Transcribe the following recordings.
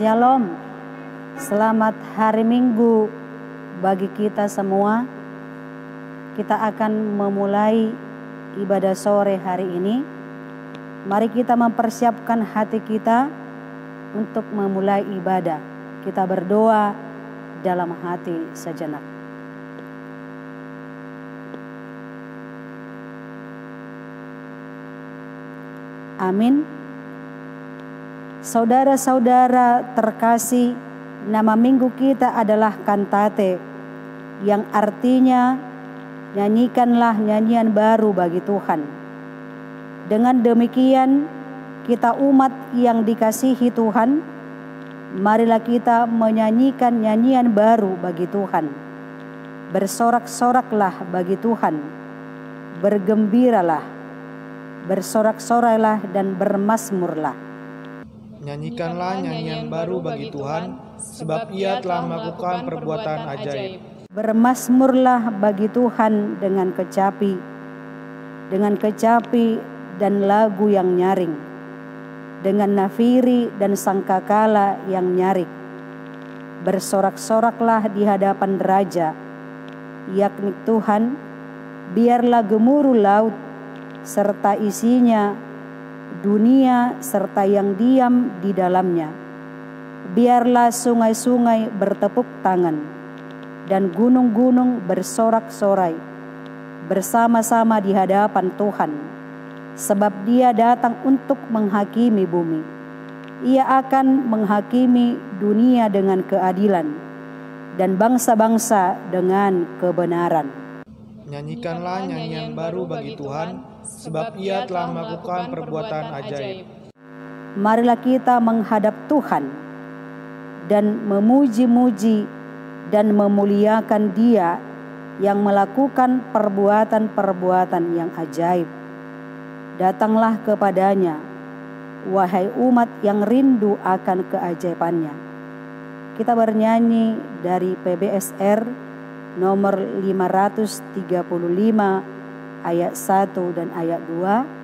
Shalom, selamat hari Minggu bagi kita semua. Kita akan memulai ibadah sore hari ini. Mari kita mempersiapkan hati kita untuk memulai ibadah. Kita berdoa dalam hati sejenak. Amin. Saudara-saudara terkasih, nama minggu kita adalah kantate, yang artinya nyanyikanlah nyanyian baru bagi Tuhan. Dengan demikian, kita umat yang dikasihi Tuhan, marilah kita menyanyikan nyanyian baru bagi Tuhan. Bersorak-soraklah bagi Tuhan, bergembiralah, bersorak-sorailah dan bermazmurlah. Nyanyikanlah nyanyian baru bagi Tuhan, sebab Ia telah melakukan perbuatan ajaib. Bermazmurlah bagi Tuhan dengan kecapi dan lagu yang nyaring, dengan nafiri dan sangkakala yang nyaring. Bersorak-soraklah di hadapan Raja, yakni Tuhan. Biarlah gemuruh laut serta isinya, dunia serta yang diam di dalamnya. Biarlah sungai-sungai bertepuk tangan dan gunung-gunung bersorak-sorai bersama-sama di hadapan Tuhan, sebab Dia datang untuk menghakimi bumi. Ia akan menghakimi dunia dengan keadilan dan bangsa-bangsa dengan kebenaran. Nyanyikanlah nyanyian baru bagi Tuhan, sebab Ia telah melakukan perbuatan ajaib. Marilah kita menghadap Tuhan dan memuji-muji dan memuliakan Dia yang melakukan perbuatan-perbuatan yang ajaib. Datanglah kepadanya, wahai umat yang rindu akan keajaibannya. Kita bernyanyi dari PBSR nomor 535 ayat 1 dan ayat 2.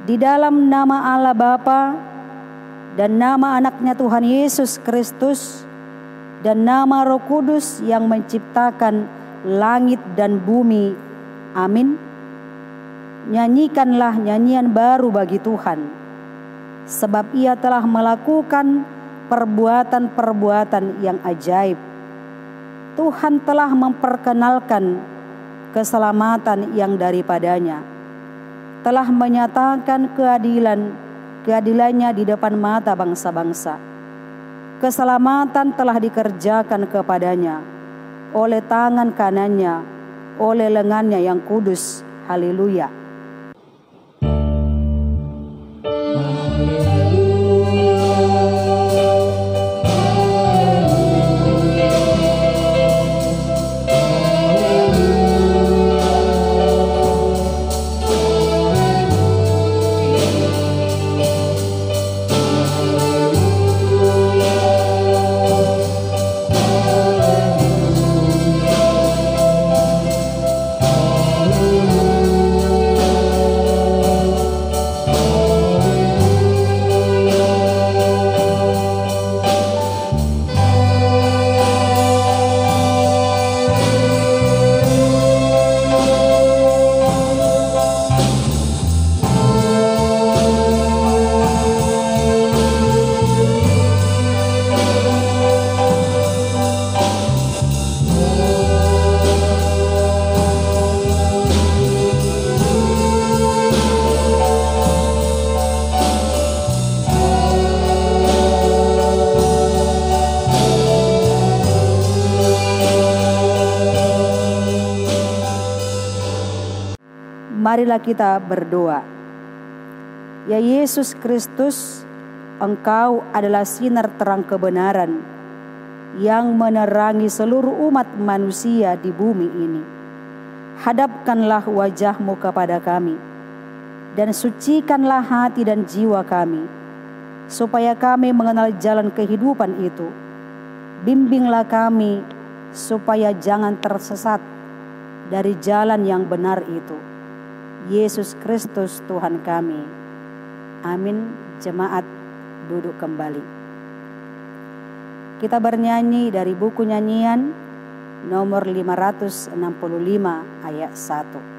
Di dalam nama Allah Bapa dan nama anaknya Tuhan Yesus Kristus dan nama Roh Kudus yang menciptakan langit dan bumi. Amin. Nyanyikanlah nyanyian baru bagi Tuhan, sebab Ia telah melakukan perbuatan-perbuatan yang ajaib. Tuhan telah memperkenalkan keselamatan yang daripadanya, telah menyatakan keadilannya di depan mata bangsa-bangsa. Keselamatan telah dikerjakan kepadanya oleh tangan kanannya, oleh lengannya yang kudus. Haleluya. Marilah kita berdoa. Ya Yesus Kristus, Engkau adalah sinar terang kebenaran yang menerangi seluruh umat manusia di bumi ini. Hadapkanlah wajah-Mu kepada kami, dan sucikanlah hati dan jiwa kami, supaya kami mengenal jalan kehidupan itu. Bimbinglah kami, supaya jangan tersesat dari jalan yang benar itu. Yesus Kristus Tuhan kami. Amin. Jemaat duduk kembali. Kita bernyanyi dari buku nyanyian nomor 565 ayat 1.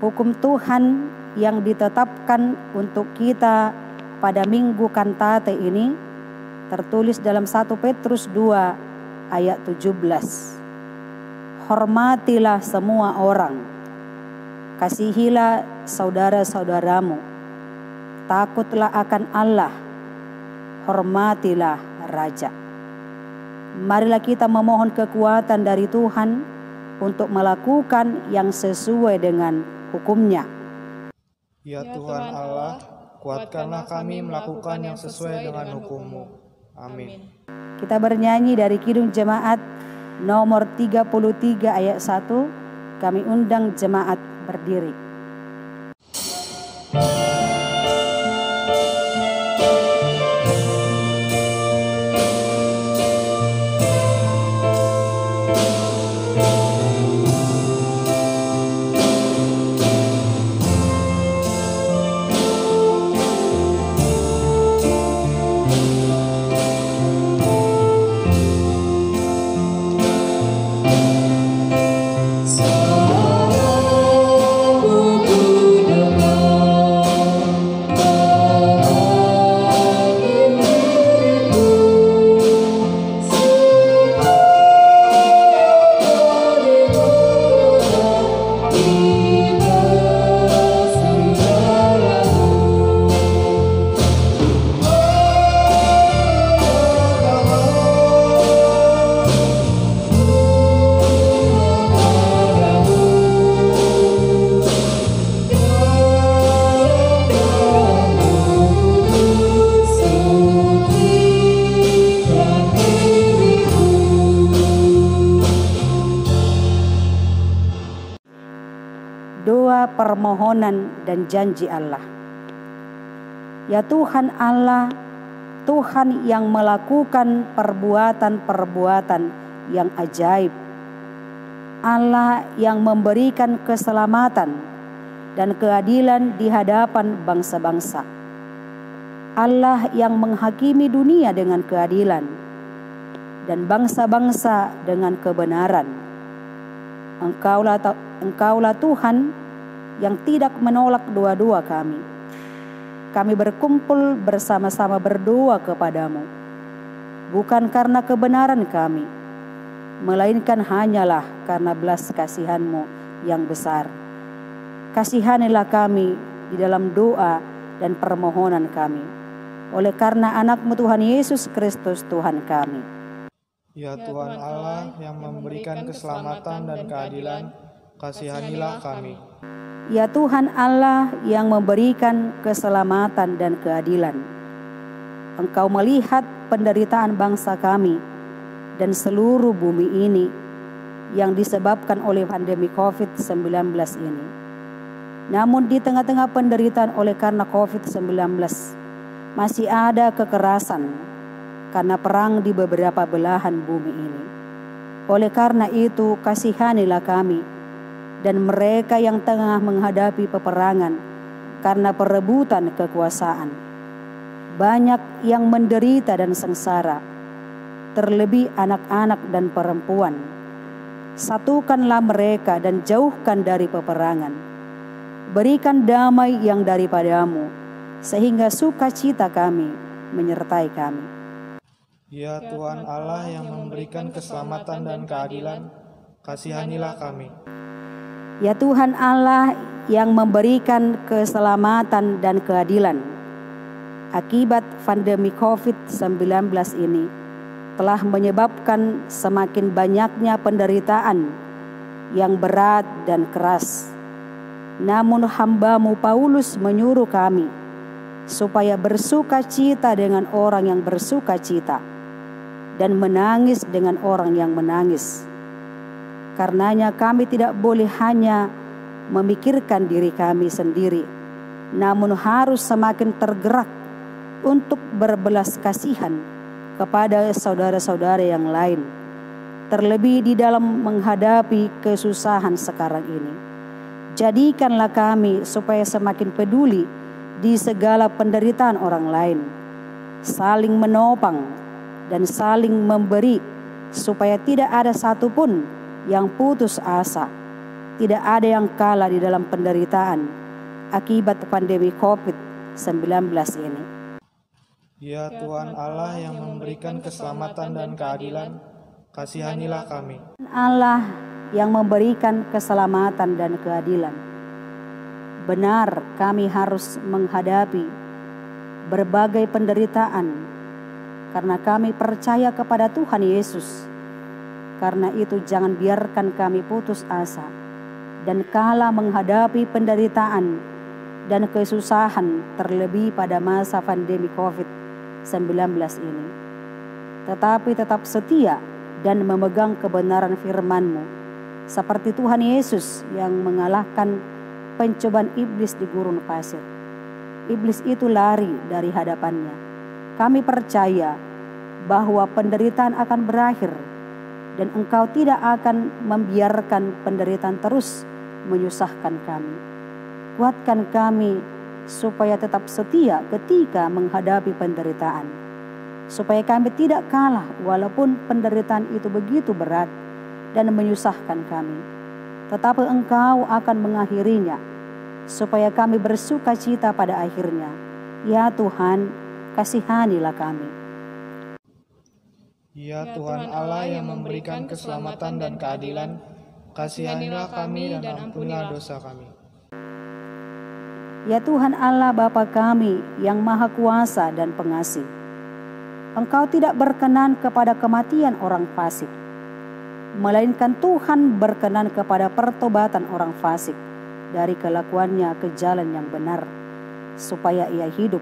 Hukum Tuhan yang ditetapkan untuk kita pada Minggu Kantate ini tertulis dalam 1 Petrus 2 ayat 17. Hormatilah semua orang, kasihilah saudara-saudaramu, takutlah akan Allah, hormatilah Raja. Marilah kita memohon kekuatan dari Tuhan untuk melakukan yang sesuai dengan hukum-Nya. Ya Tuhan Allah, kuatkanlah kami melakukan yang sesuai dengan hukum-Mu. Amin. Kita bernyanyi dari Kidung Jemaat nomor 33 ayat 1. Kami undang jemaat berdiri. Doa permohonan dan janji Allah. Ya Tuhan Allah, Tuhan yang melakukan perbuatan-perbuatan yang ajaib, Allah yang memberikan keselamatan dan keadilan di hadapan bangsa-bangsa, Allah yang menghakimi dunia dengan keadilan dan bangsa-bangsa dengan kebenaran. Engkaulah Tuhan yang tidak menolak doa-doa kami. Kami berkumpul bersama-sama berdoa kepadamu, bukan karena kebenaran kami, melainkan hanyalah karena belas kasihan-Mu yang besar. Kasihanilah kami di dalam doa dan permohonan kami, oleh karena anak-Mu Tuhan Yesus Kristus Tuhan kami. Ya Tuhan Allah yang memberikan keselamatan dan keadilan, kasihanilah kami. Ya Tuhan Allah yang memberikan keselamatan dan keadilan, Engkau melihat penderitaan bangsa kami dan seluruh bumi ini yang disebabkan oleh pandemi COVID-19 ini. Namun di tengah-tengah penderitaan oleh karena COVID-19, masih ada kekerasan karena perang di beberapa belahan bumi ini. Oleh karena itu, kasihanilah kami dan mereka yang tengah menghadapi peperangan karena perebutan kekuasaan. Banyak yang menderita dan sengsara, terlebih anak-anak dan perempuan. Satukanlah mereka dan jauhkan dari peperangan. Berikan damai yang daripadamu, sehingga sukacita kami menyertai kami. Ya Tuhan Allah yang memberikan keselamatan dan keadilan, kasihanilah kami. Ya Tuhan Allah yang memberikan keselamatan dan keadilan, akibat pandemi COVID-19 ini telah menyebabkan semakin banyaknya penderitaan yang berat dan keras. Namun hamba-Mu Paulus menyuruh kami supaya bersukacita dengan orang yang bersukacita dan menangis dengan orang yang menangis. Karenanya kami tidak boleh hanya memikirkan diri kami sendiri, namun harus semakin tergerak untuk berbelas kasihan kepada saudara-saudara yang lain, terlebih di dalam menghadapi kesusahan sekarang ini. Jadikanlah kami supaya semakin peduli di segala penderitaan orang lain, saling menopang dan saling memberi, supaya tidak ada satupun yang putus asa, tidak ada yang kalah di dalam penderitaan akibat pandemi COVID-19 ini. Ya Tuhan Allah yang memberikan keselamatan dan keadilan, kasihanilah kami. Allah yang memberikan keselamatan dan keadilan. Benar, kami harus menghadapi berbagai penderitaan karena kami percaya kepada Tuhan Yesus. Karena itu jangan biarkan kami putus asa dan kalah menghadapi penderitaan dan kesusahan, terlebih pada masa pandemi COVID-19 ini. Tetapi tetap setia dan memegang kebenaran firman-Mu, seperti Tuhan Yesus yang mengalahkan pencobaan iblis di gurun pasir. Iblis itu lari dari hadapannya. Kami percaya bahwa penderitaan akan berakhir dan Engkau tidak akan membiarkan penderitaan terus menyusahkan kami. Kuatkan kami supaya tetap setia ketika menghadapi penderitaan, supaya kami tidak kalah walaupun penderitaan itu begitu berat dan menyusahkan kami. Tetapi Engkau akan mengakhirinya, supaya kami bersukacita pada akhirnya. Ya Tuhan, kasihanilah kami. Ya Tuhan Allah yang memberikan keselamatan dan keadilan, kasihanilah kami dan ampunilah dosa kami. Ya Tuhan Allah Bapa kami yang Maha Kuasa dan Pengasih, Engkau tidak berkenan kepada kematian orang fasik, melainkan Tuhan berkenan kepada pertobatan orang fasik dari kelakuannya ke jalan yang benar, supaya ia hidup.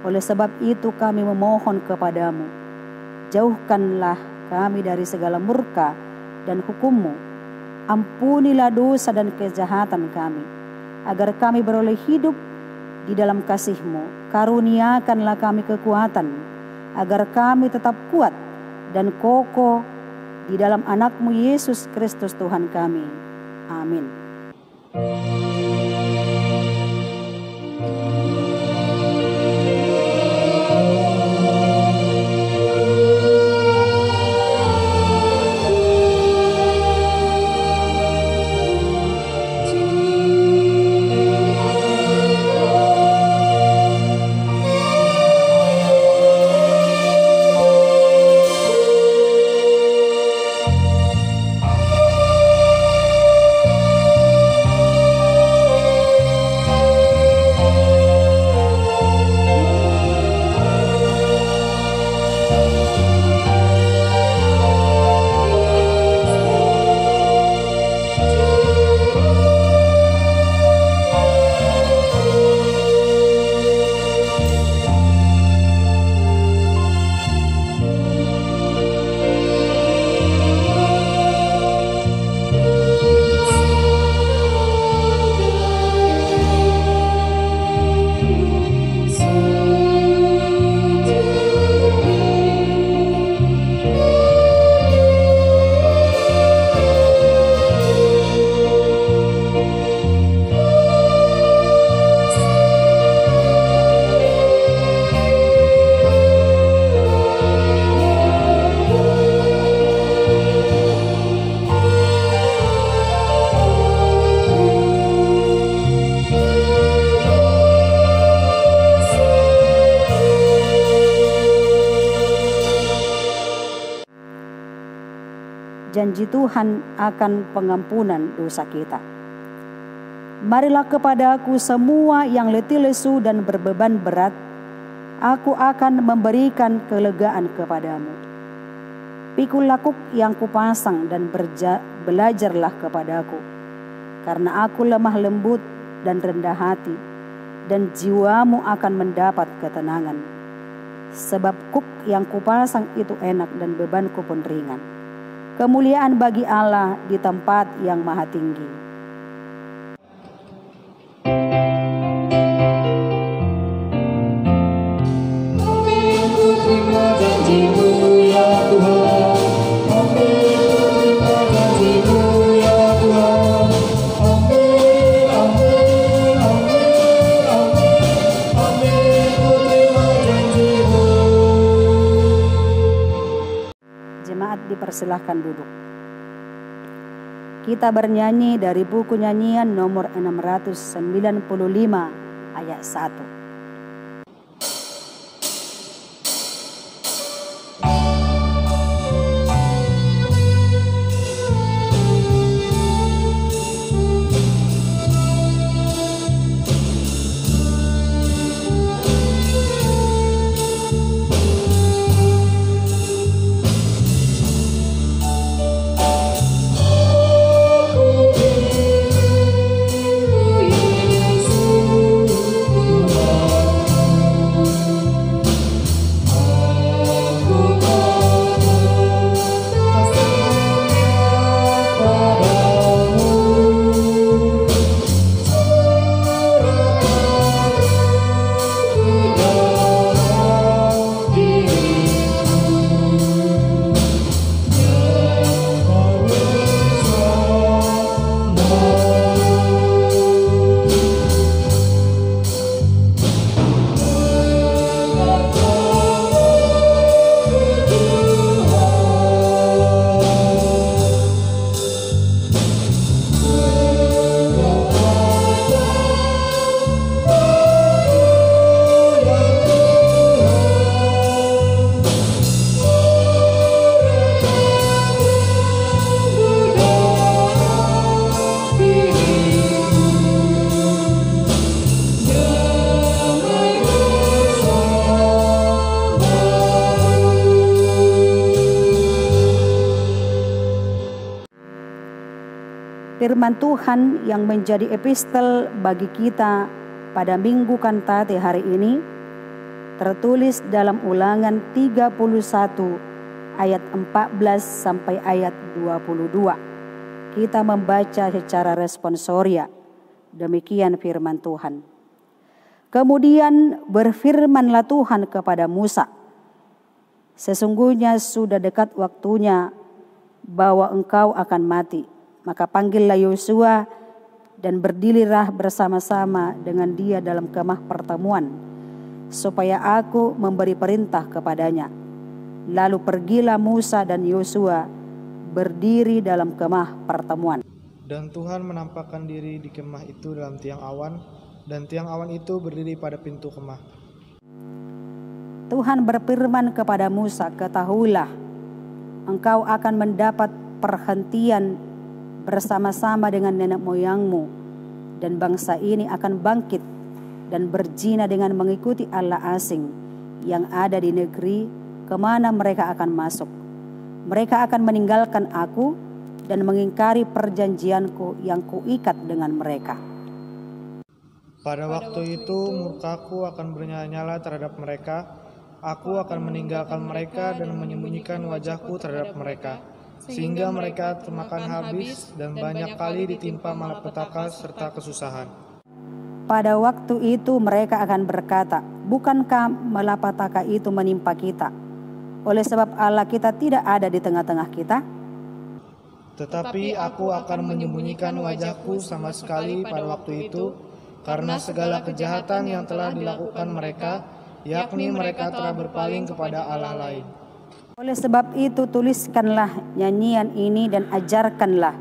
Oleh sebab itu kami memohon kepadamu, jauhkanlah kami dari segala murka dan hukum-Mu. Ampunilah dosa dan kejahatan kami, agar kami beroleh hidup di dalam kasih-Mu. Karuniakanlah kami kekuatan, agar kami tetap kuat dan kokoh di dalam anak-Mu Yesus Kristus Tuhan kami. Amin. janji Tuhan akan pengampunan dosa kita. Marilah kepadaku semua yang letih lesu dan berbeban berat, aku akan memberikan kelegaan kepadamu. Pikul lakuk yang kupasang dan belajarlah kepadaku, karena aku lemah lembut dan rendah hati, dan jiwamu akan mendapat ketenangan. Sebab kuk yang kupasang itu enak dan bebanku pun ringan. Kemuliaan bagi Allah di tempat yang maha tinggi. Dipersilahkan duduk. Kita bernyanyi dari buku nyanyian nomor 695 ayat 1. Firman Tuhan yang menjadi epistel bagi kita pada Minggu Kantate hari ini tertulis dalam Ulangan 31 ayat 14 sampai ayat 22. Kita membaca secara responsoria. Demikian firman Tuhan. Kemudian berfirmanlah Tuhan kepada Musa, sesungguhnya sudah dekat waktunya bahwa engkau akan mati. Maka panggillah Yosua dan berdirilah bersama-sama dengan dia dalam kemah pertemuan, supaya aku memberi perintah kepadanya. Lalu pergilah Musa dan Yosua berdiri dalam kemah pertemuan. Dan Tuhan menampakkan diri di kemah itu dalam tiang awan, dan tiang awan itu berdiri pada pintu kemah. Tuhan berfirman kepada Musa, ketahuilah, engkau akan mendapat perhentian bersama-sama dengan nenek moyangmu, dan bangsa ini akan bangkit dan berzina dengan mengikuti allah asing yang ada di negeri kemana mereka akan masuk. Mereka akan meninggalkan aku dan mengingkari perjanjianku yang kuikat dengan mereka. Pada waktu itu murkaku akan bernyala-nyala terhadap mereka. Aku akan meninggalkan mereka dan menyembunyikan wajahku terhadap mereka, sehingga mereka termakan habis dan banyak kali ditimpa malapetaka serta kesusahan. Pada waktu itu mereka akan berkata, bukankah malapetaka itu menimpa kita? Oleh sebab Allah kita tidak ada di tengah-tengah kita? Tetapi aku akan menyembunyikan wajahku sama sekali pada waktu itu, karena segala kejahatan yang telah dilakukan mereka, yakni mereka telah berpaling kepada Allah lain. Oleh sebab itu tuliskanlah nyanyian ini dan ajarkanlah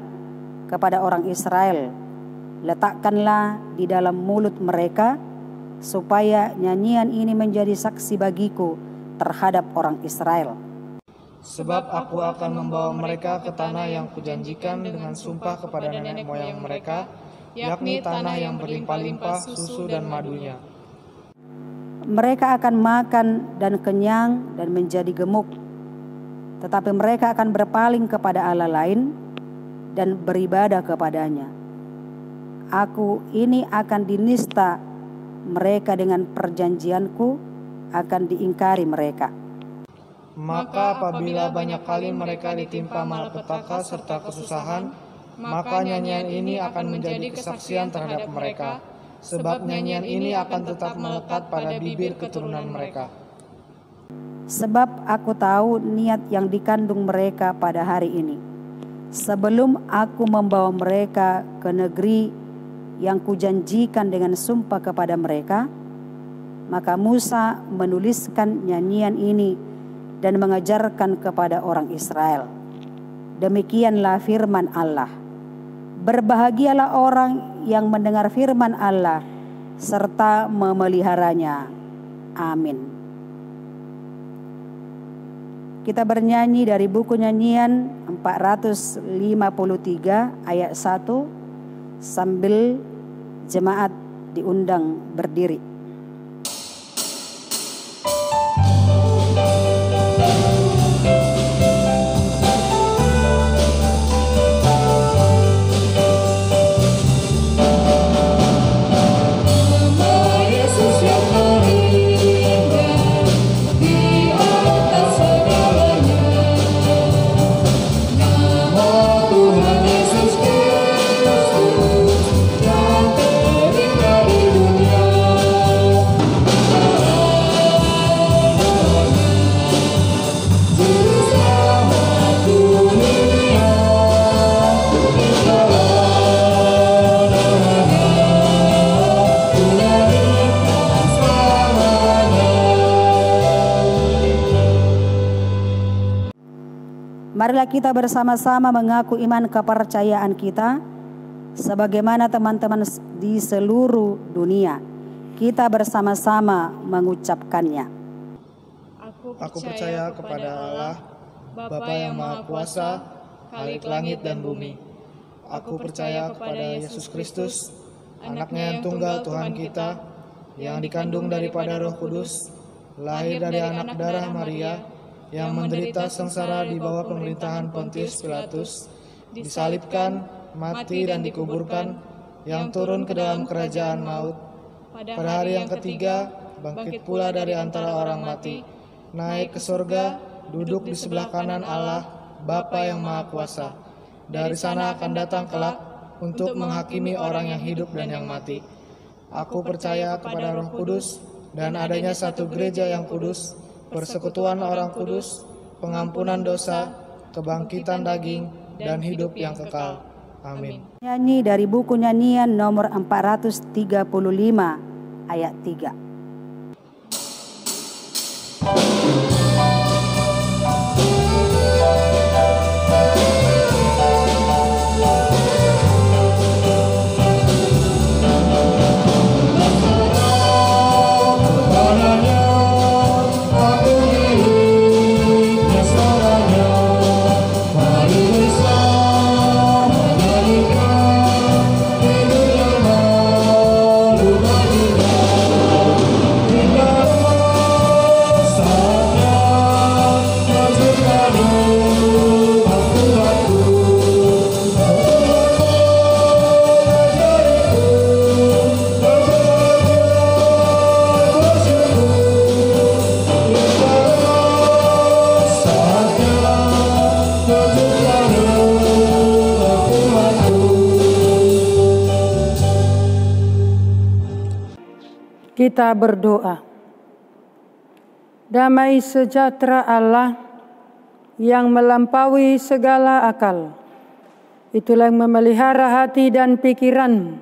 kepada orang Israel. Letakkanlah di dalam mulut mereka, supaya nyanyian ini menjadi saksi bagiku terhadap orang Israel. Sebab aku akan membawa mereka ke tanah yang kujanjikan dengan sumpah kepada nenek moyang mereka, yakni tanah yang berlimpah-limpah susu dan madunya. Mereka akan makan dan kenyang dan menjadi gemuk, tetapi mereka akan berpaling kepada Allah lain dan beribadah kepadanya. Aku ini akan dinista mereka dengan perjanjianku, akan diingkari mereka. Maka apabila banyak kali mereka ditimpa malapetaka serta kesusahan, maka nyanyian ini akan menjadi kesaksian terhadap mereka, sebab nyanyian ini akan tetap melekat pada bibir keturunan mereka. Sebab aku tahu niat yang dikandung mereka pada hari ini, sebelum aku membawa mereka ke negeri yang kujanjikan dengan sumpah kepada mereka. Maka Musa menuliskan nyanyian ini dan mengajarkan kepada orang Israel. Demikianlah firman Allah. Berbahagialah orang yang mendengar firman Allah serta memeliharanya. Amin. Kita bernyanyi dari buku nyanyian 453 ayat 1 sambil jemaat diundang berdiri. Marilah kita bersama-sama mengaku iman kepercayaan kita sebagaimana teman-teman di seluruh dunia. Kita bersama-sama mengucapkannya. Aku percaya kepada Allah, Bapa yang Maha Kuasa, Khalik langit dan bumi. Aku percaya kepada Yesus Kristus, Anaknya yang tunggal Tuhan kita, yang dikandung daripada Roh Kudus, lahir dari anak darah Maria, yang menderita sengsara di bawah pemerintahan Pontius Pilatus, disalibkan, mati dan dikuburkan, yang turun ke dalam kerajaan maut. Pada hari yang ketiga, bangkit pula dari antara orang mati, naik ke surga, duduk di sebelah kanan Allah, Bapa yang Maha Kuasa. Dari sana akan datang kelak untuk menghakimi orang yang hidup dan yang mati. Aku percaya kepada Roh Kudus dan adanya satu gereja yang kudus, persekutuan orang kudus, pengampunan dosa, kebangkitan daging, dan hidup yang kekal. Amin. Nyanyi dari buku nyanyian nomor 435 ayat 3. Kita berdoa. Damai sejahtera Allah yang melampaui segala akal, itulah yang memelihara hati dan pikiran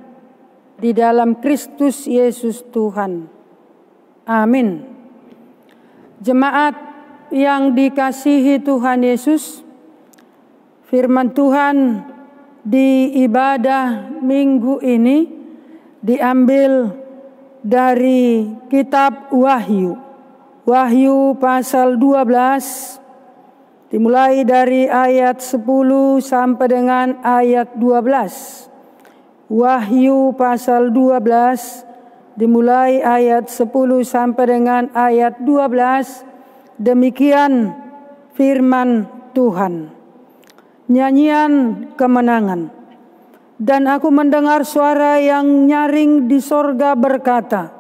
di dalam Kristus Yesus Tuhan. Amin. Jemaat yang dikasihi Tuhan Yesus, firman Tuhan di ibadah minggu ini diambil dari kitab Wahyu. Wahyu pasal 12 Dimulai dari ayat 10 sampai dengan ayat 12. Wahyu pasal 12 dimulai ayat 10 sampai dengan ayat 12. Demikian firman Tuhan. Nyanyian kemenangan. Dan aku mendengar suara yang nyaring di sorga berkata,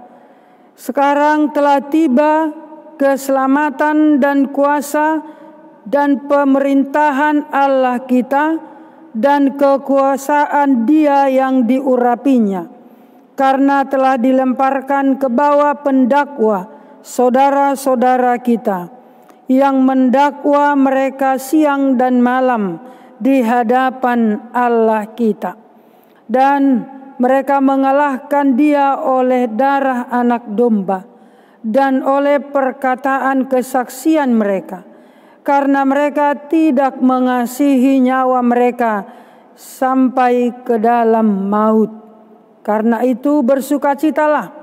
sekarang telah tiba keselamatan dan kuasa dan pemerintahan Allah kita dan kekuasaan Dia yang diurapinya, karena telah dilemparkan ke bawah pendakwa saudara-saudara kita yang mendakwa mereka siang dan malam di hadapan Allah kita. Dan mereka mengalahkan Dia oleh darah anak domba dan oleh perkataan kesaksian mereka, karena mereka tidak mengasihi nyawa mereka sampai ke dalam maut. Karena itu bersukacitalah,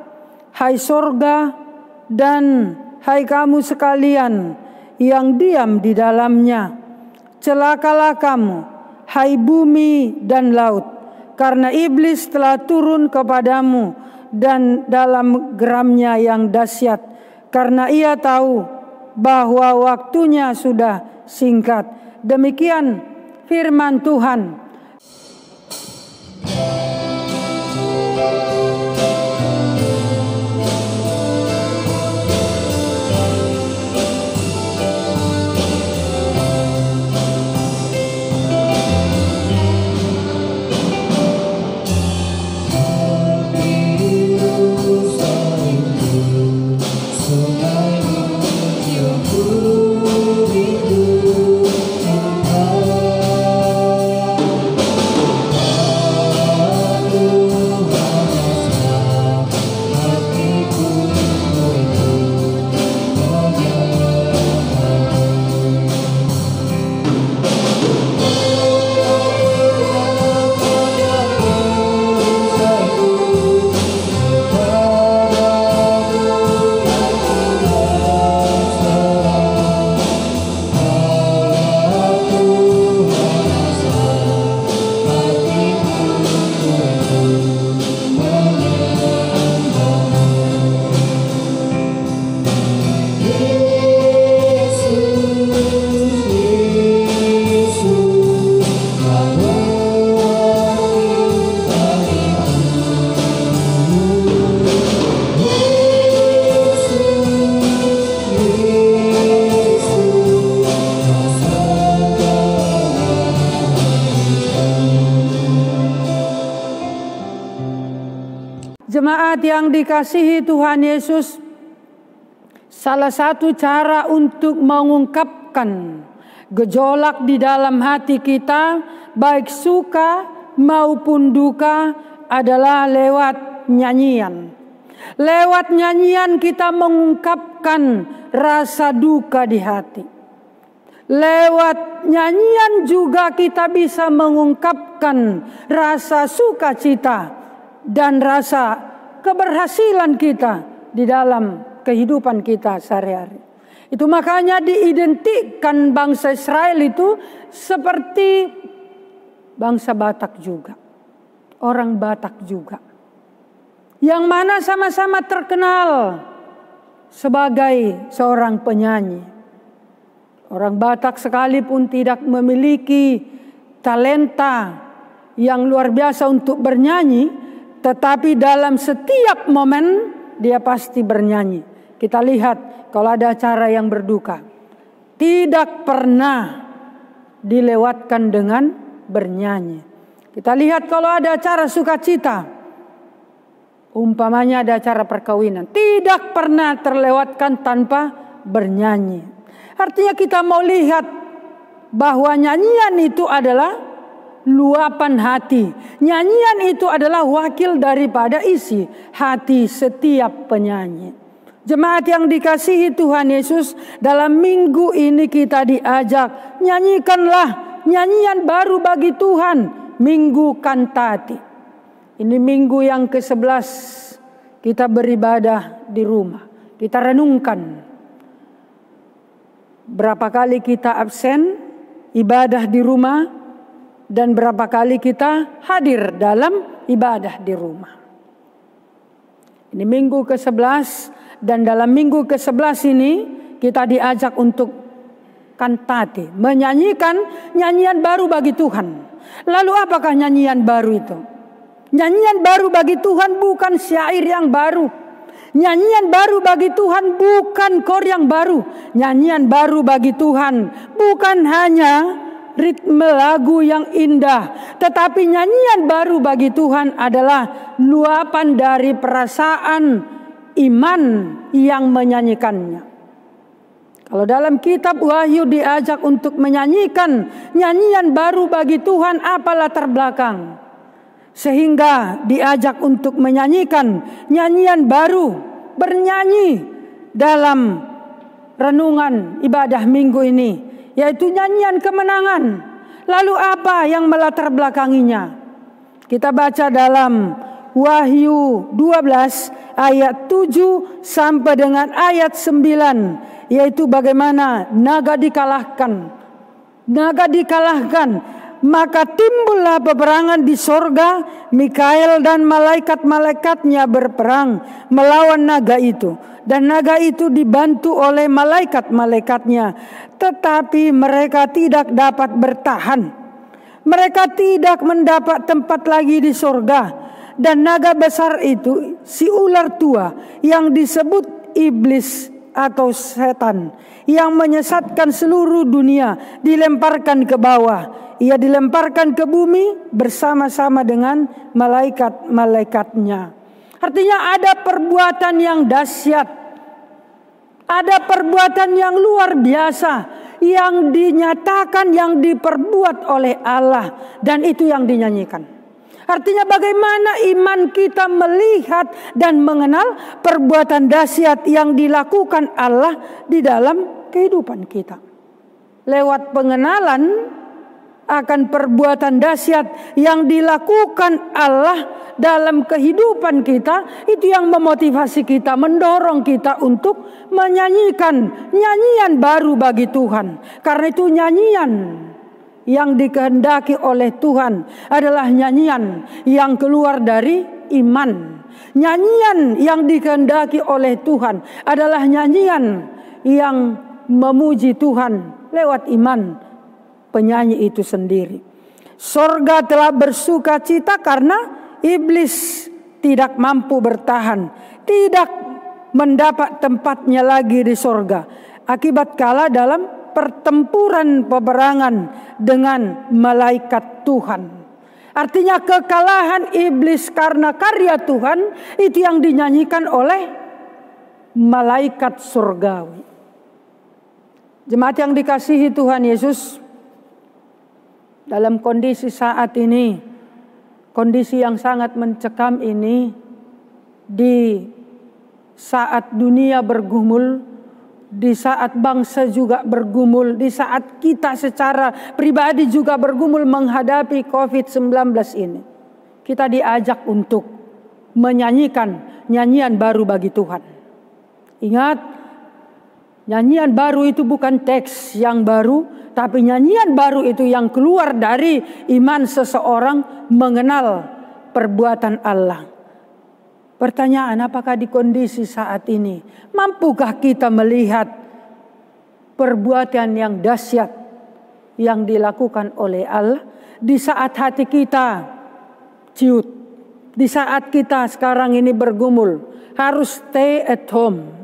hai sorga, dan hai kamu sekalian yang diam di dalamnya. Celakalah kamu, hai bumi dan laut, karena iblis telah turun kepadamu dan dalam geramnya yang dahsyat, karena ia tahu bahwa waktunya sudah singkat. Demikian firman Tuhan. Jemaat yang dikasihi Tuhan Yesus, salah satu cara untuk mengungkapkan gejolak di dalam hati kita, baik suka maupun duka, adalah lewat nyanyian. Lewat nyanyian kita mengungkapkan rasa duka di hati. Lewat nyanyian juga kita bisa mengungkapkan rasa sukacita dan rasa keberhasilan kita di dalam kehidupan kita sehari-hari. Itu makanya diidentikan bangsa Israel itu seperti bangsa Batak juga. Orang Batak juga. Yang mana sama-sama terkenal sebagai seorang penyanyi. Orang Batak sekalipun tidak memiliki talenta yang luar biasa untuk bernyanyi, tetapi dalam setiap momen dia pasti bernyanyi. Kita lihat kalau ada acara yang berduka, tidak pernah dilewatkan dengan bernyanyi. Kita lihat kalau ada acara sukacita, umpamanya ada acara perkawinan, tidak pernah terlewatkan tanpa bernyanyi. Artinya kita mau lihat bahwa nyanyian itu adalah luapan hati. Nyanyian itu adalah wakil daripada isi hati setiap penyanyi. Jemaat yang dikasihi Tuhan Yesus, dalam minggu ini kita diajak, nyanyikanlah nyanyian baru bagi Tuhan, Minggu Kantati. Ini minggu yang ke-11 kita beribadah di rumah. Kita renungkan Berapa kali kita absen ibadah di rumah dan berapa kali kita hadir dalam ibadah di rumah. Ini minggu ke-11 dan dalam minggu ke-11 ini kita diajak untuk kantate, menyanyikan nyanyian baru bagi Tuhan. Lalu apakah nyanyian baru itu? Nyanyian baru bagi Tuhan bukan syair yang baru. Nyanyian baru bagi Tuhan bukan kor yang baru. Nyanyian baru bagi Tuhan bukan hanya ritme lagu yang indah, tetapi nyanyian baru bagi Tuhan adalah luapan dari perasaan iman yang menyanyikannya. Kalau dalam kitab Wahyu diajak untuk menyanyikan nyanyian baru bagi Tuhan, apa latar belakang? Sehingga diajak untuk menyanyikan nyanyian baru, bernyanyi dalam renungan ibadah minggu ini, yaitu nyanyian kemenangan. Lalu apa yang melatar belakanginya? Kita baca dalam Wahyu 12 ayat 7 sampai dengan ayat 9, yaitu bagaimana naga dikalahkan. Naga dikalahkan, maka timbullah peperangan di sorga. Mikael dan malaikat-malaikatnya berperang melawan naga itu. Dan naga itu dibantu oleh malaikat-malaikatnya. Tetapi mereka tidak dapat bertahan. Mereka tidak mendapat tempat lagi di sorga. Dan naga besar itu, si ular tua yang disebut iblis atau setan, yang menyesatkan seluruh dunia, dilemparkan ke bawah. Ia dilemparkan ke bumi bersama-sama dengan malaikat-malaikatnya. Artinya ada perbuatan yang dahsyat, ada perbuatan yang luar biasa yang dinyatakan, yang diperbuat oleh Allah, dan itu yang dinyanyikan. Artinya bagaimana iman kita melihat dan mengenal perbuatan dahsyat yang dilakukan Allah di dalam kehidupan kita. Lewat pengenalan akan perbuatan dahsyat yang dilakukan Allah dalam kehidupan kita, itu yang memotivasi kita, mendorong kita untuk menyanyikan nyanyian baru bagi Tuhan. Karena itu nyanyian yang dikehendaki oleh Tuhan adalah nyanyian yang keluar dari iman. Nyanyian yang dikehendaki oleh Tuhan adalah nyanyian yang memuji Tuhan lewat iman penyanyi itu sendiri. Sorga telah bersuka cita karena iblis tidak mampu bertahan, tidak mendapat tempatnya lagi di sorga, akibat kalah dalam pertempuran peperangan dengan malaikat Tuhan. Artinya kekalahan iblis karena karya Tuhan itu yang dinyanyikan oleh malaikat surgawi. Jemaat yang dikasihi Tuhan Yesus, dalam kondisi saat ini, kondisi yang sangat mencekam ini, di saat dunia bergumul, di saat bangsa juga bergumul, di saat kita secara pribadi juga bergumul menghadapi COVID-19 ini, kita diajak untuk menyanyikan nyanyian baru bagi Tuhan. Ingat, nyanyian baru itu bukan teks yang baru, tapi nyanyian baru itu yang keluar dari iman seseorang mengenal perbuatan Allah. Pertanyaan, apakah di kondisi saat ini mampukah kita melihat perbuatan yang dahsyat yang dilakukan oleh Allah di saat hati kita ciut, di saat kita sekarang ini bergumul, harus stay at home.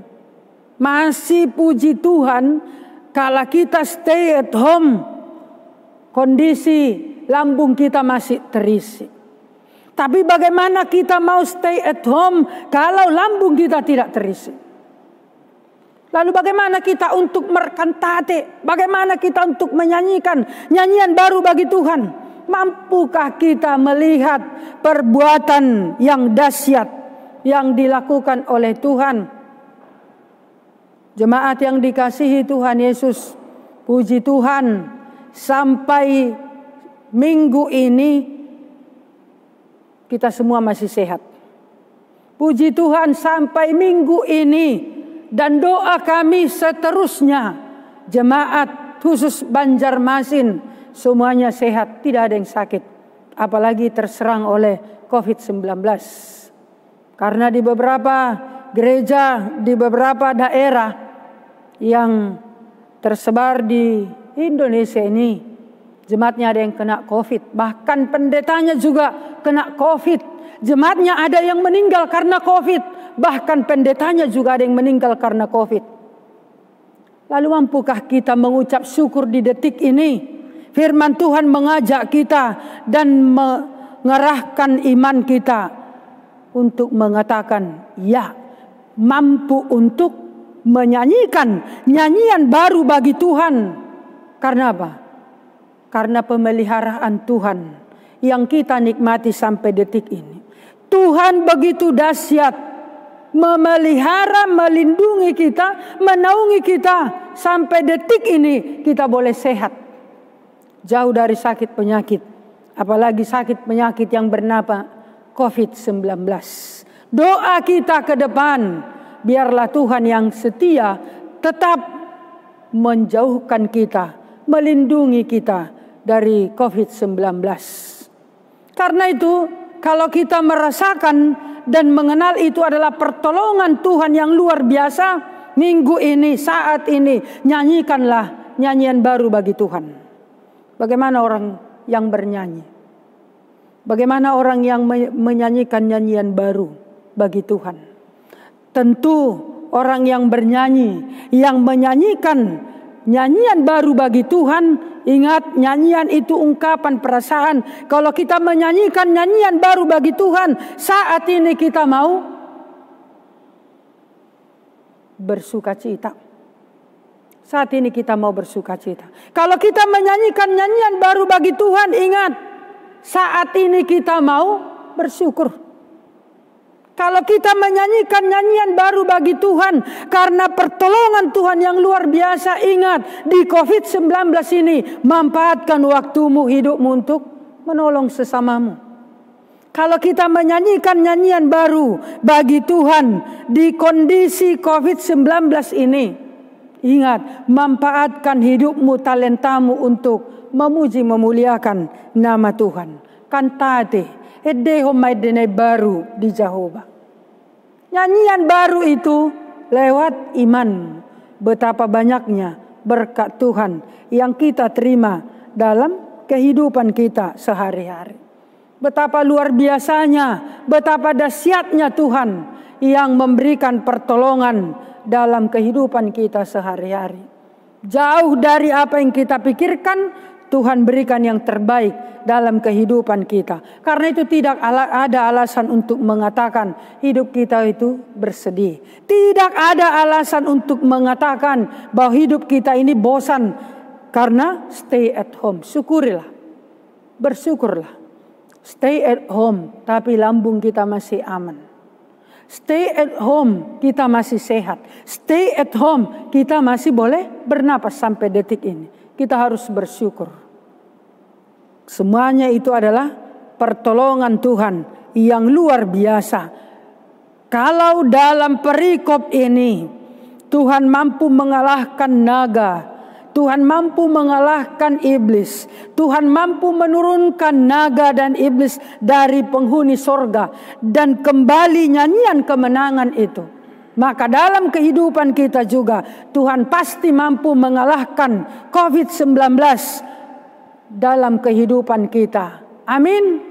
Masih puji Tuhan, kalau kita stay at home, kondisi lambung kita masih terisi. Tapi bagaimana kita mau stay at home kalau lambung kita tidak terisi? Lalu bagaimana kita untuk merkantate? Bagaimana kita untuk menyanyikan nyanyian baru bagi Tuhan? Mampukah kita melihat perbuatan yang dahsyat yang dilakukan oleh Tuhan? Jemaat yang dikasihi Tuhan Yesus, puji Tuhan, sampai minggu ini kita semua masih sehat. Puji Tuhan, sampai minggu ini dan doa kami seterusnya jemaat khusus Banjarmasin semuanya sehat, tidak ada yang sakit, apalagi terserang oleh COVID-19. Karena di beberapa gereja, di beberapa daerah yang tersebar di Indonesia ini, jemaatnya ada yang kena COVID, bahkan pendetanya juga kena COVID. Jemaatnya ada yang meninggal karena COVID, bahkan pendetanya juga ada yang meninggal karena COVID. Lalu mampukah kita mengucap syukur di detik ini? Firman Tuhan mengajak kita dan mengerahkan iman kita untuk mengatakan, ya, mampu untuk menyanyikan nyanyian baru bagi Tuhan. Karena apa? Karena pemeliharaan Tuhan yang kita nikmati sampai detik ini. Tuhan begitu dahsyat, memelihara, melindungi kita, menaungi kita sampai detik ini kita boleh sehat, jauh dari sakit penyakit, apalagi sakit penyakit yang bernama COVID-19. Doa kita ke depan, biarlah Tuhan yang setia tetap menjauhkan kita, melindungi kita dari COVID-19. Karena itu, kalau kita merasakan dan mengenal itu adalah pertolongan Tuhan yang luar biasa, minggu ini, saat ini, nyanyikanlah nyanyian baru bagi Tuhan. Bagaimana orang yang bernyanyi? Bagaimana orang yang menyanyikan nyanyian baru bagi Tuhan? Tentu orang yang bernyanyi, yang menyanyikan nyanyian baru bagi Tuhan. Ingat, nyanyian itu ungkapan perasaan. Kalau kita menyanyikan nyanyian baru bagi Tuhan, saat ini kita mau bersuka cita. Saat ini kita mau bersuka cita. Kalau kita menyanyikan nyanyian baru bagi Tuhan, ingat, saat ini kita mau bersyukur. Kalau kita menyanyikan nyanyian baru bagi Tuhan karena pertolongan Tuhan yang luar biasa, ingat, di COVID-19 ini manfaatkan waktumu, hidupmu untuk menolong sesamamu. Kalau kita menyanyikan nyanyian baru bagi Tuhan di kondisi COVID-19 ini, ingat, manfaatkan hidupmu, talentamu untuk memuji, memuliakan nama Tuhan. Kantate edehomai baru di Jehovah. Nyanyian baru itu lewat iman. Betapa banyaknya berkat Tuhan yang kita terima dalam kehidupan kita sehari-hari. Betapa luar biasanya, betapa dahsyatnya Tuhan yang memberikan pertolongan dalam kehidupan kita sehari-hari. Jauh dari apa yang kita pikirkan, Tuhan berikan yang terbaik dalam kehidupan kita. Karena itu tidak ada alasan untuk mengatakan hidup kita itu bersedih. Tidak ada alasan untuk mengatakan bahwa hidup kita ini bosan. Karena stay at home. Syukurilah. Bersyukurlah. Stay at home, tapi lambung kita masih aman. Stay at home, kita masih sehat. Stay at home, kita masih boleh bernapas sampai detik ini. Kita harus bersyukur. Semuanya itu adalah pertolongan Tuhan yang luar biasa. Kalau dalam perikop ini Tuhan mampu mengalahkan naga, Tuhan mampu mengalahkan iblis, Tuhan mampu menurunkan naga dan iblis dari penghuni sorga dan kembali nyanyian kemenangan itu, maka dalam kehidupan kita juga Tuhan pasti mampu mengalahkan COVID-19 dalam kehidupan kita. Amin.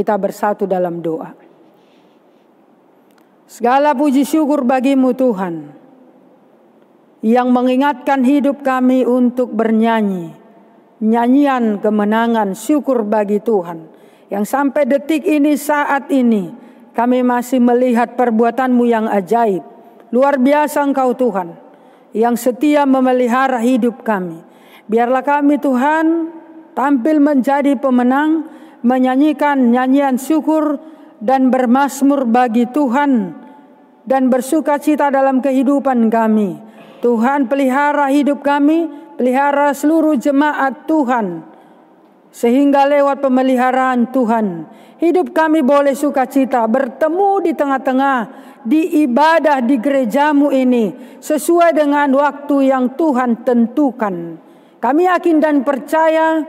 Kita bersatu dalam doa. Segala puji syukur bagi-Mu Tuhan, yang mengingatkan hidup kami untuk bernyanyi, nyanyian kemenangan syukur bagi Tuhan. Yang sampai detik ini, saat ini, kami masih melihat perbuatan-Mu yang ajaib. Luar biasa Engkau Tuhan, yang setia memelihara hidup kami. Biarlah kami Tuhan tampil menjadi pemenang, menyanyikan nyanyian syukur dan bermazmur bagi Tuhan, dan bersuka cita dalam kehidupan kami. Tuhan, pelihara hidup kami, pelihara seluruh jemaat Tuhan, sehingga lewat pemeliharaan Tuhan, hidup kami boleh sukacita bertemu di tengah-tengah, di ibadah di gereja-Mu ini, sesuai dengan waktu yang Tuhan tentukan. Kami yakin dan percaya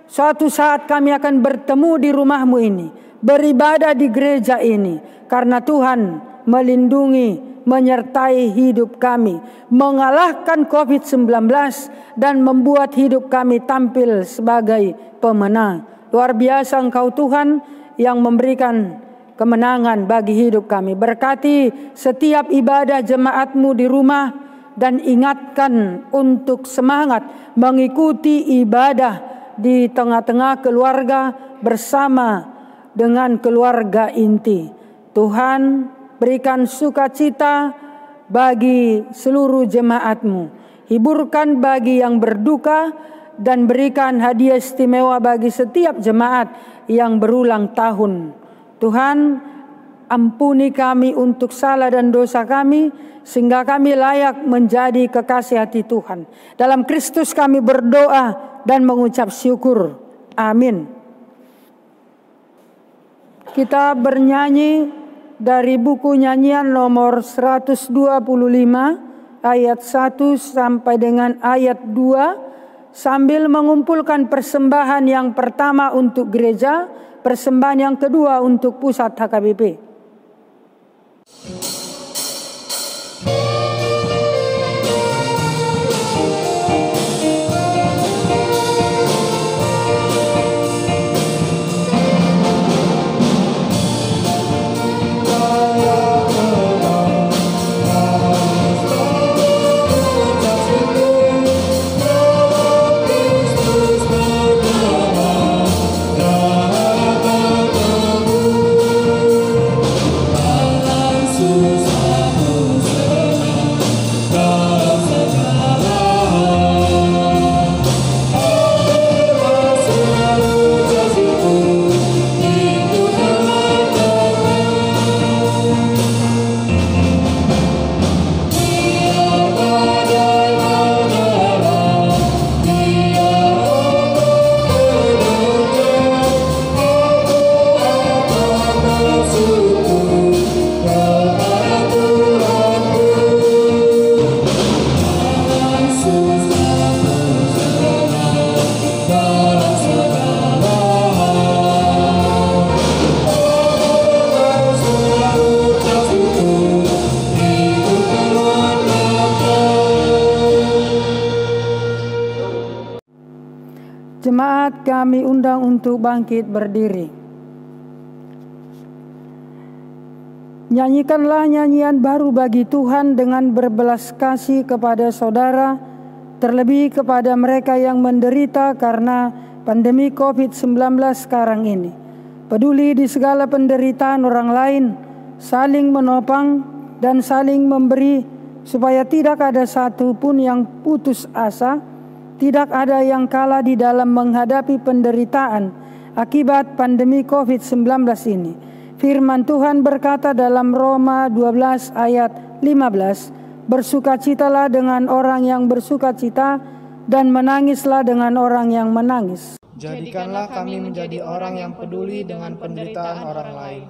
suatu saat kami akan bertemu di rumah-Mu ini, beribadah di gereja ini, karena Tuhan melindungi, menyertai hidup kami, mengalahkan COVID-19 dan membuat hidup kami tampil sebagai pemenang. Luar biasa Engkau Tuhan yang memberikan kemenangan bagi hidup kami. Berkati setiap ibadah jemaat-Mu di rumah, dan ingatkan untuk semangat mengikuti ibadah di tengah-tengah keluarga bersama dengan keluarga inti. Tuhan, berikan sukacita bagi seluruh jemaat-Mu. Hiburkan bagi yang berduka, dan berikan hadiah istimewa bagi setiap jemaat yang berulang tahun. Tuhan, ampuni kami untuk salah dan dosa kami, sehingga kami layak menjadi kekasih hati Tuhan. Dalam Kristus kami berdoa dan mengucap syukur. Amin. Kita bernyanyi dari buku nyanyian nomor 125 ayat 1 sampai dengan ayat 2, sambil mengumpulkan persembahan yang pertama untuk gereja, persembahan yang kedua untuk pusat HKBP. Jemaat kami undang untuk bangkit berdiri. Nyanyikanlah nyanyian baru bagi Tuhan dengan berbelas kasih kepada saudara, terlebih kepada mereka yang menderita karena pandemi COVID-19 sekarang ini. Peduli di segala penderitaan orang lain, saling menopang dan saling memberi, supaya tidak ada satu pun yang putus asa, tidak ada yang kalah di dalam menghadapi penderitaan akibat pandemi COVID-19 ini. Firman Tuhan berkata dalam Roma 12 ayat 15, bersukacitalah dengan orang yang bersukacita dan menangislah dengan orang yang menangis. Jadikanlah kami menjadi orang yang peduli dengan penderitaan orang lain.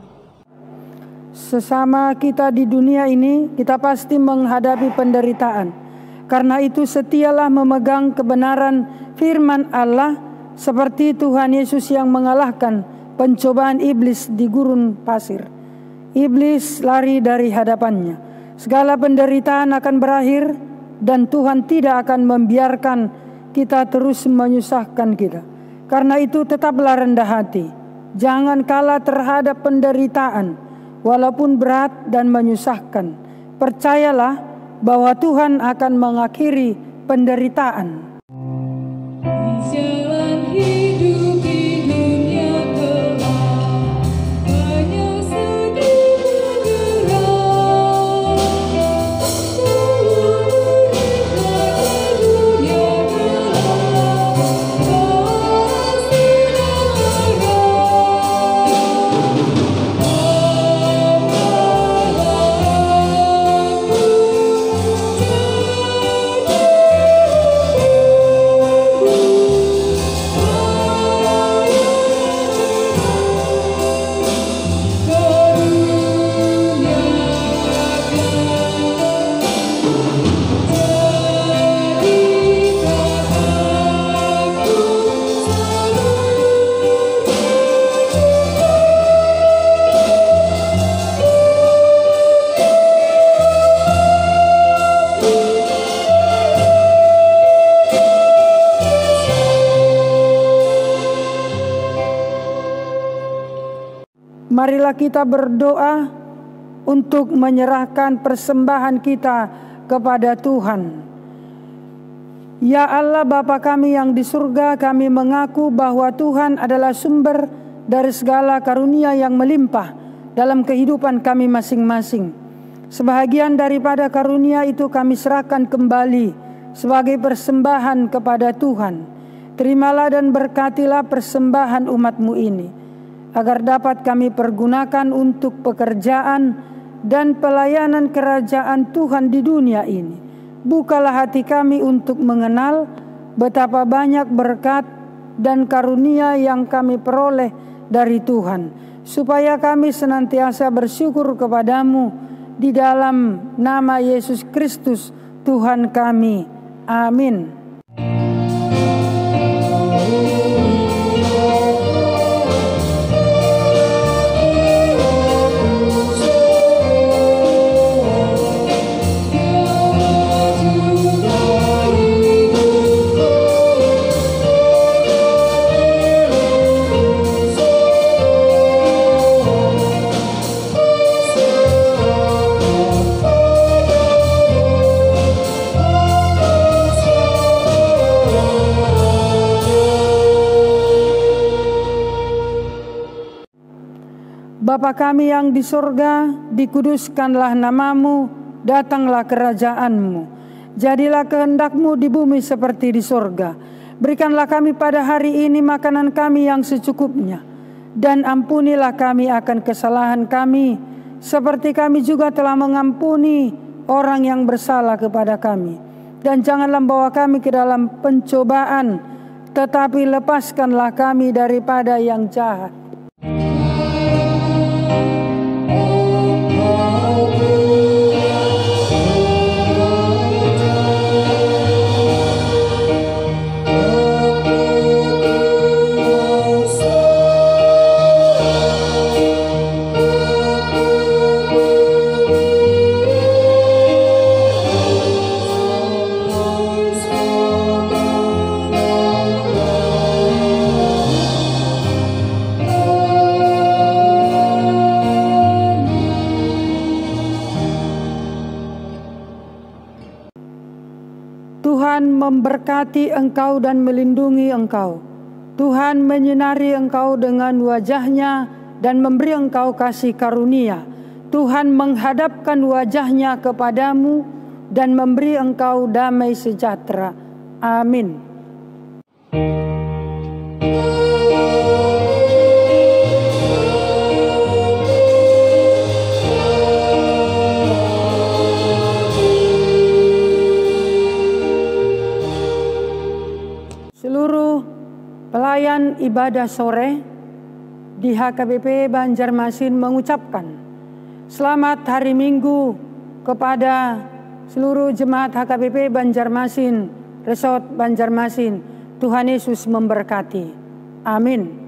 Sesama kita di dunia ini, kita pasti menghadapi penderitaan. Karena itu setialah memegang kebenaran firman Allah, seperti Tuhan Yesus yang mengalahkan pencobaan iblis di gurun pasir. Iblis lari dari hadapannya. Segala penderitaan akan berakhir, dan Tuhan tidak akan membiarkan kita terus menyusahkan kita. Karena itu tetaplah rendah hati, Jangan kalah terhadap penderitaan, walaupun berat dan menyusahkan. Percayalah bahwa Tuhan akan mengakhiri penderitaan. Jalan hidup di dunia gelap, hanya sedih bergerak. Seluruh dunia gelap, pasti Marilah kita berdoa untuk menyerahkan persembahan kita kepada Tuhan. Ya Allah Bapa kami yang di surga, kami mengaku bahwa Tuhan adalah sumber dari segala karunia yang melimpah dalam kehidupan kami masing-masing. Sebahagian daripada karunia itu kami serahkan kembali sebagai persembahan kepada Tuhan. Terimalah dan berkatilah persembahan umat-Mu ini, agar dapat kami pergunakan untuk pekerjaan dan pelayanan kerajaan Tuhan di dunia ini. Bukalah hati kami untuk mengenal betapa banyak berkat dan karunia yang kami peroleh dari Tuhan, supaya kami senantiasa bersyukur kepadamu di dalam nama Yesus Kristus Tuhan kami. Amin. Bapa kami yang di surga, dikuduskanlah namamu, datanglah kerajaan-Mu. Jadilah kehendak-Mu di bumi seperti di surga. Berikanlah kami pada hari ini makanan kami yang secukupnya. Dan ampunilah kami akan kesalahan kami, seperti kami juga telah mengampuni orang yang bersalah kepada kami. Dan janganlah bawa kami ke dalam pencobaan, tetapi lepaskanlah kami daripada yang jahat. Tuhan memberkati engkau dan melindungi engkau. Tuhan menyinari engkau dengan wajah-Nya dan memberi engkau kasih karunia. Tuhan menghadapkan wajah-Nya kepadamu dan memberi engkau damai sejahtera. Amin. Seluruh pelayan ibadah sore di HKBP Banjarmasin mengucapkan selamat hari Minggu kepada seluruh jemaat HKBP Banjarmasin, Resort Banjarmasin. Tuhan Yesus memberkati. Amin.